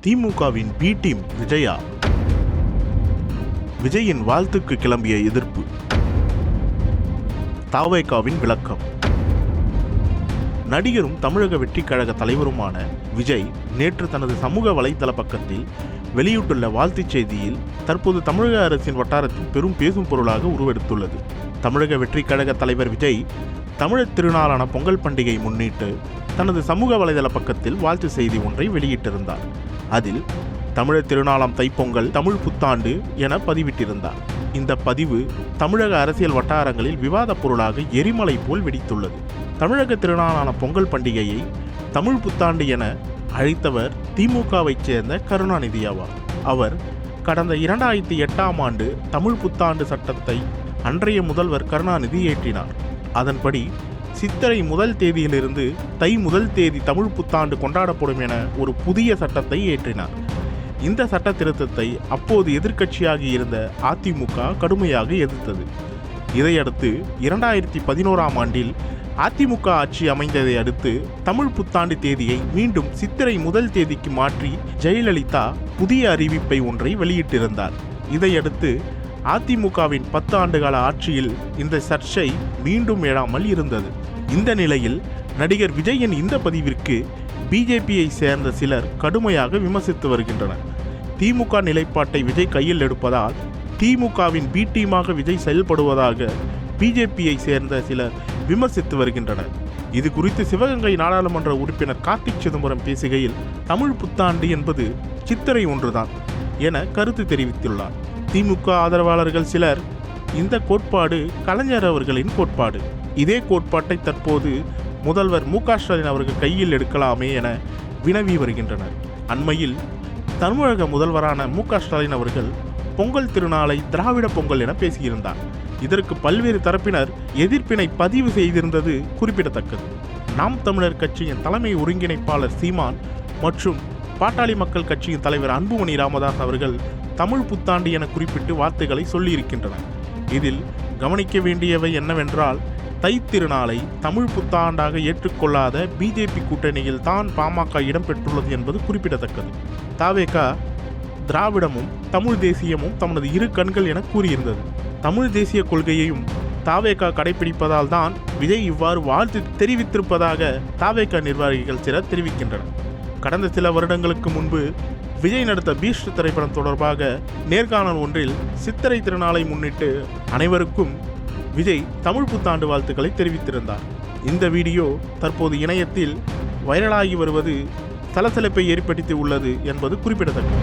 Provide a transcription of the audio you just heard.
திமுகவின் B team Vijaya. விஜயின் வாழ்த்துக்கு கிளம்பிய எதிர்ப்பு. தாவேகாவின் விளக்கம். நடிகரும் தமிழக வெற்றி கழக தலைவருமான விஜய் நேற்று தனது சமூக வலைதள பக்கத்தில் வெளியிட்டுள்ள வாழ்த்துச் செய்தியில் தற்போது தமிழக அரசின் வட்டாரத்தில் பெரும் பேசும் பொருளாக உருவெடுத்துள்ளது. தமிழக வெற்றி கழக தலைவர் விஜய் தமிழர் திருநாளான பொங்கல் பண்டிகை முன்னிட்டு தனது சமூக வலைதள பக்கத்தில் வாழ்த்து செய்தி ஒன்றை வெளியிட்டிருந்தார். அதில் தமிழர் திருநாளாம் தைப்பொங்கல், தமிழ் புத்தாண்டு என பதிவிட்டிருந்தார். இந்த பதிவு தமிழக அரசியல் வட்டாரங்களில் விவாத பொருளாக எரிமலை போல் வெடித்துள்ளது. தமிழக திருநாளான பொங்கல் பண்டிகையை தமிழ் புத்தாண்டு என அழைத்தவர் திமுகவைச் சேர்ந்த கருணாநிதி ஆவார். அவர் கடந்த 2008ஆம் ஆண்டு தமிழ் புத்தாண்டு சட்டத்தை அன்றைய முதல்வர் கருணாநிதி இயற்றினார். அதன்படி சித்திரை முதல் தேதியிலிருந்து தை முதல் தேதி தமிழ் புத்தாண்டு கொண்டாடப்படும் என ஒரு புதிய சட்டத்தை இயற்றினார். இந்த சட்ட திருத்தத்தை அப்போது எதிர்க்கட்சியாகி இருந்த அதிமுக கடுமையாக எதிர்த்தது. இதையடுத்து 2011ஆம் ஆண்டில் அதிமுக ஆட்சி அமைந்ததை அடுத்து தமிழ் புத்தாண்டு தேதியை மீண்டும் சித்திரை முதல் தேதிக்கு மாற்றி ஜெயலலிதா புதிய அறிவிப்பை ஒன்றை வெளியிட்டிருந்தார். இதையடுத்து அதிமுகவின் 10 ஆண்டுகால ஆட்சியில் இந்த சர்ச்சை மீண்டும் எழாமல் இருந்தது. இந்த நிலையில் நடிகர் விஜயின் இந்த பதிவிற்கு பிஜேபியை சேர்ந்த சிலர் கடுமையாக விமர்சித்து வருகின்றனர். திமுக நிலைப்பாட்டை விஜய் கையில் எடுப்பதால் திமுகவின் பி டீமாக விஜய் செயல்படுவதாக பிஜேபியை சேர்ந்த சிலர் விமர்சித்து வருகின்றனர். இது குறித்து சிவகங்கை நாடாளுமன்ற உறுப்பினர் கார்த்திக் சிதம்பரம் பேசுகையில் தமிழ் புத்தாண்டு என்பது சித்திரை ஒன்றுதான் என கருத்து தெரிவித்துள்ளார். திமுக ஆதரவாளர்கள் சிலர் இந்த கோட்பாடு கலைஞர் அவர்களின் கோட்பாடு, இதே கோட்பாட்டை தற்போது முதல்வர் மு.க. ஸ்டாலின் அவர்கள் கையில் எடுக்கலாமே என வினவி வருகின்றனர். அண்மையில் தமிழக முதல்வரான மு.க. ஸ்டாலின் அவர்கள் பொங்கல் திருநாளை திராவிட பொங்கல் என பேசியிருந்தார். இதற்கு பல்வேறு தரப்பினர் எதிர்ப்பினை பதிவு செய்திருந்தது குறிப்பிடத்தக்கது. நாம் தமிழர் கட்சியின் தலைமை ஒருங்கிணைப்பாளர் சீமான் மற்றும் பாட்டாளி மக்கள் கட்சியின் தலைவர் அன்புமணி ராமதாஸ் அவர்கள் தமிழ் புத்தாண்டு என குறிப்பிட்டு வார்த்தைகளை சொல்லியிருக்கின்றனர். இதில் கவனிக்க வேண்டியவை என்னவென்றால், தை திருநாளை தமிழ் புத்தாண்டாக ஏற்றுக்கொள்ளாத பிஜேபி கூட்டணியில் தான் பாமக இடம்பெற்றுள்ளது என்பது குறிப்பிடத்தக்கது. தாவேகா திராவிடமும் தமிழ் தேசியமும் தமது இரு கண்கள் என கூறியிருந்தது. தமிழ் தேசிய கொள்கையையும் தாவேகா கடைபிடிப்பதால் தான் விஜய் இவ்வாறு வாழ்த்து தெரிவித்திருப்பதாக தாவேகா நிர்வாகிகள் சிலர் தெரிவிக்கின்றனர். கடந்த சில வருடங்களுக்கு முன்பு விஜய் நடித்த பீஸ்ட் திரைப்படம் தொடர்பாக நேர்காணல் ஒன்றில் சித்திரை திருநாளை முன்னிட்டு அனைவருக்கும் விஜய் தமிழ் புத்தாண்டு வாழ்த்துக்களை தெரிவித்திருந்தார். இந்த வீடியோ தற்போது இணையத்தில் வைரலாகி வருவது சலசலப்பை ஏற்படுத்தி உள்ளது என்பது குறிப்பிடத்தக்கது.